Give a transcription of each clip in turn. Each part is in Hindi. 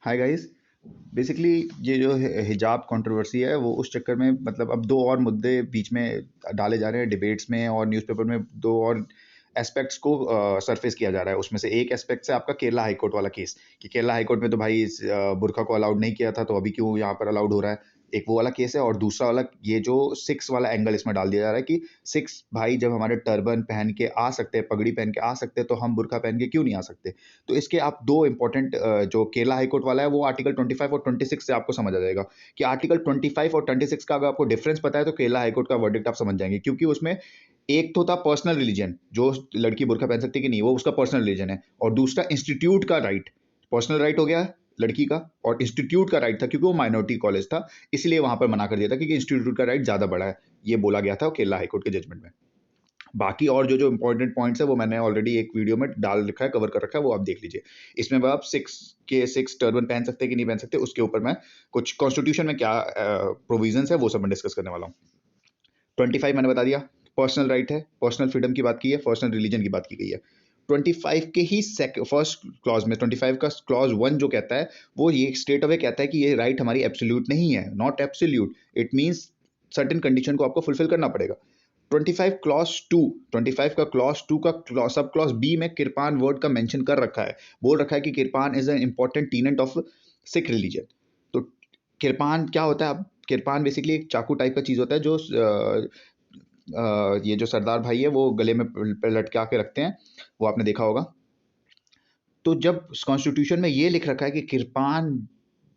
Hi guys. बेसिकली ये जो हिजाब कंट्रोवर्सी है वो उस चक्कर में मतलब अब दो और मुद्दे बीच में डाले जा रहे हैं डिबेट्स में और न्यूज़पेपर में। दो और एस्पेक्ट्स को सरफेस किया जा रहा है। उसमें से एक एस्पेक्ट है आपका केरला हाई कोर्ट वाला केस कि केरला हाई कोर्ट में तो भाई इस बुर्का को अलाउड नहीं किया था, तो अभी क्यों यहाँ पर अलाउड हो रहा है। एक वो वाला केस है और दूसरा वाला ये जो सिक्स वाला एंगल इसमें डाल दिया जा रहा है कि सिक्स भाई जब हमारे टर्बन पहन के आ सकते हैं, पगड़ी पहन के आ सकते हैं, तो हम बुर्का पहन के क्यों नहीं आ सकते। तो इसके आप दो इंपॉर्टेंट जो केरला हाईकोर्ट वाला है वो आर्टिकल 25 और 26 से आपको समझ आ जाएगा कि आर्टिकल 25 और 26 का अगर आपको डिफरेंस पता है तो केरला हाईकोर्ट का वर्डिक्ट आप समझ जाएंगे, क्योंकि उसमें एक तो था पर्सनल रिलीजन, जो लड़की बुर्का पहन सकती है कि नहीं वो उसका पर्सनल रिलीजन है, और दूसरा इंस्टीट्यूट का राइट। पर्सनल राइट हो गया लड़की का, और इंस्टीट्यूट का राइट था क्योंकि वो माइनॉरिटी कॉलेज था, इसलिए वहां पर मना कर दिया था क्योंकि इंस्टीट्यूट का राइट ज्यादा बड़ा है। ये बोला गया था केरला हाईकोर्ट के जजमेंट में। बाकी और जो जो इंपॉर्टेंट पॉइंट्स है वो मैंने ऑलरेडी एक वीडियो में डाल रखा है, कवर कर रखा है, वो आप देख लीजिए। इसमें आप सिक्स टर्बन पहन सकते हैं कि नहीं पहन सकते, उसके ऊपर मैं कुछ कॉन्स्टिट्यूशन में क्या प्रोविजन है वो सब मैं डिस्कस करने वाला हूँ। 25 मैंने बता दिया पर्सनल राइट है, पर्सनल फ्रीडम की बात की है, पर्सनल रिलीजन की बात की गई है। 25 के ही फर्स्ट क्लॉज में 25 का क्लॉज 1 जो कहता है वो ये स्टेट अवे कहता है कि ये राइट हमारी एब्सोल्यूट नहीं है, not absolute. It means certain condition को आपको फुलफिल करना पड़ेगा। 25 क्लॉज 2, 25 का क्लॉज 2 का सब क्लॉज बी में किरपान वर्ड का मेंशन कर रखा है, बोल रखा है कि kirpan is an important टीनेट of Sikh religion. तो किरपान क्या होता है। अब किरपान बेसिकली एक चाकू टाइप का चीज होता है जो ये जो सरदार भाई है वो गले में लटका के रखते हैं, वो आपने देखा होगा। तो जब कॉन्स्टिट्यूशन में ये लिख रखा है कि किरपान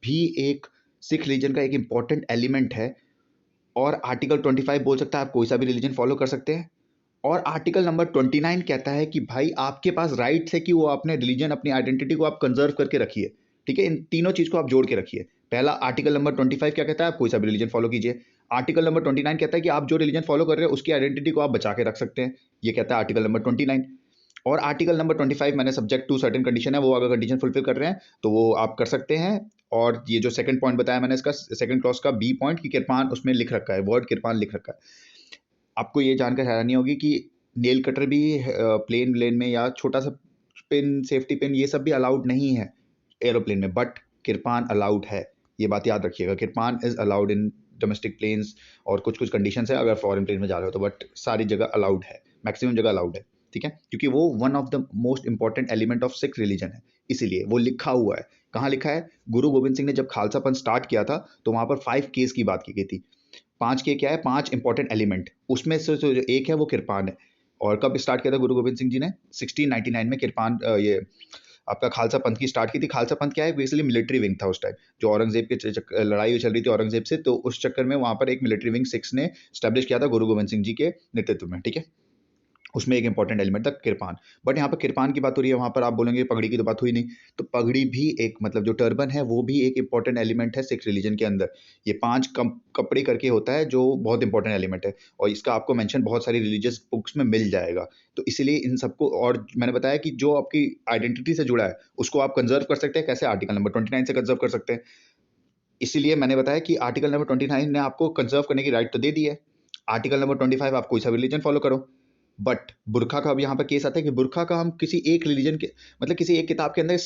भी एक सिख रिलीजन का एक इंपॉर्टेंट एलिमेंट है, और आर्टिकल 25 बोल सकता है आप कोई सा भी रिलीजन फॉलो कर सकते हैं, और आर्टिकल नंबर 29 कहता है कि भाई आपके पास राइट्स है कि वो अपने रिलीजन, अपनी आइडेंटिटी को आप कंजर्व करके रखिए। ठीक है, इन तीनों चीज को आप जोड़ के रखिए। पहला आर्टिकल नंबर 25 क्या कहता है, आप कोई सा भी रिलीजन फॉलो कीजिए। आर्टिकल नंबर 29 कहता है कि आप जो रिलीजन फॉलो कर रहे हैं उसकी आइडेंटिटी को आप बचा के रख सकते हैं, ये कहता है आर्टिकल नंबर 29। और आर्टिकल नंबर 25 मैंने सब्जेक्ट टू सर्टेन कंडीशन है, वो अगर कंडीशन फुलफिल कर रहे हैं तो वो आप कर सकते हैं। और ये जो सेकंड पॉइंट बताया मैंने, इसका सेकंड क्लॉज का बी पॉइंट कि किरपान उसमें लिख रखा है, वर्ड किरपान लिख रखा है। आपको ये जानकर हैरानी होगी कि नेल कटर भी प्लेन व्लेन में या छोटा सा पिन, सेफ्टी पिन, ये सब भी अलाउड नहीं है एरोप्लेन में, बट किरपान अलाउड है। ये बात याद रखिएगा, kirpan is allowed in domestic planes, और कुछ कुछ कंडीशन है अगर फॉरेन प्लेन में जा रहे हो तो, बट सारी जगह अलाउड है, मैक्सिमम जगह अलाउड है। ठीक है, क्योंकि वो one of the most important element of Sikh religion है, इसीलिए वो लिखा हुआ है। कहाँ लिखा है, गुरु गोविंद सिंह ने जब खालसा पंथ स्टार्ट किया था तो वहां पर 5 केस की बात की गई थी। 5 के क्या है, 5 इंपॉर्टेंट एलिमेंट, उसमें से जो एक है वो किरपान है। और कब स्टार्ट किया था गुरु गोविंद सिंह जी ने, 1699 में किरपान ये आपका खालसा पंथ की स्टार्ट की थी। खालसा पंथ क्या है, बेसिकली मिलिट्री विंग था उस टाइम, जो औरंगजेब के लड़ाई चल रही थी औरंगजेब से, तो उस चक्कर में वहां पर एक मिलिट्री विंग सिक्स ने स्टैब्लिश किया था गुरु गोविंद सिंह जी के नेतृत्व में। ठीक है, उसमें एक इंपॉर्टेंट एलिमेंट था किरपान। बट यहाँ पर किरपान की बात हो रही है, वहां पर आप बोलेंगे पगड़ी की तो बात हुई नहीं। तो पगड़ी भी एक मतलब जो टर्बन है वो भी एक इंपॉर्टेंट एलिमेंट है सिख रिलीजन के अंदर। ये 5 कपड़े करके होता है जो बहुत इंपॉर्टेंट एलिमेंट है, और इसका आपको मेंशन बहुत सारी रिलीजियस बुक्स में मिल जाएगा। तो इसीलिए इन सबको, और मैंने बताया कि जो आपकी आइडेंटिटी से जुड़ा है उसको आप कंजर्व कर सकते हैं, कैसे, आर्टिकल नंबर 29 से कंजर्व कर सकते हैं। इसीलिए मैंने बताया कि आर्टिकल नंबर 29 ने आपको कंजर्व करने की राइट तो दे दी है। आर्टिकल नंबर 25 आप कोई सा रिलीजन फॉलो करो। बट बुरखा का अब यहाँ पर केस आता है कि बुरखा का हम किसी एक रिलीजन के मतलब किसी एक किताब के अंदर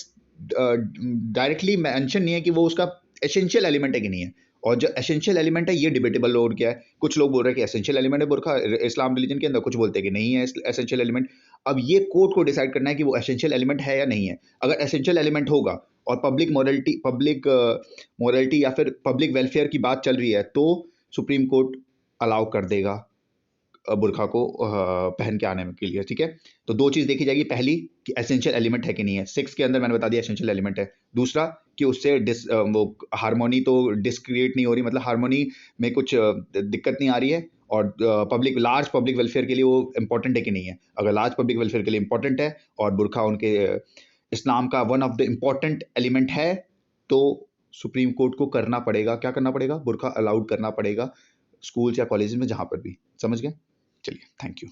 डायरेक्टली मेंशन नहीं है कि वो उसका एसेंशियल एलिमेंट है कि नहीं है। और जो एसेंशियल एलिमेंट है ये डिबेटेबल और क्या है, कुछ लोग बोल रहे हैं कि एसेंशियल एलिमेंट है बुरखा इस्लाम रिलीजन के अंदर, कुछ बोलते हैं कि नहीं है एसेंशियल एलिमेंट। अब ये कोर्ट को डिसाइड करना है कि वो एसेंशियल एलिमेंट है या नहीं है। अगर एसेंशियल एलिमेंट होगा और पब्लिक मोरलिटी या फिर पब्लिक वेलफेयर की बात चल रही है तो सुप्रीम कोर्ट अलाउ कर देगा बुरखा को पहन के आने के लिए। ठीक है, तो दो चीज देखी जाएगी, पहली कि एसेंशियल एलिमेंट है कि नहीं है, सिक्स के अंदर मैंने बता दिया एसेंशियल एलिमेंट है। दूसरा कि उससे वो हार्मोनी तो डिस्क्रिएट नहीं हो रही, मतलब हार्मोनी में कुछ दिक्कत नहीं आ रही है, और लार्ज पब्लिक वेलफेयर के लिए वो इंपॉर्टेंट है कि नहीं है। अगर लार्ज पब्लिक वेलफेयर के लिए इंपॉर्टेंट है और बुरखा उनके इस्लाम का one of the important element है, तो सुप्रीम कोर्ट को करना पड़ेगा, क्या करना पड़ेगा, बुरखा अलाउड करना पड़ेगा स्कूल्स या कॉलेज में, जहां पर भी। समझ गए, चलिए, थैंक यू।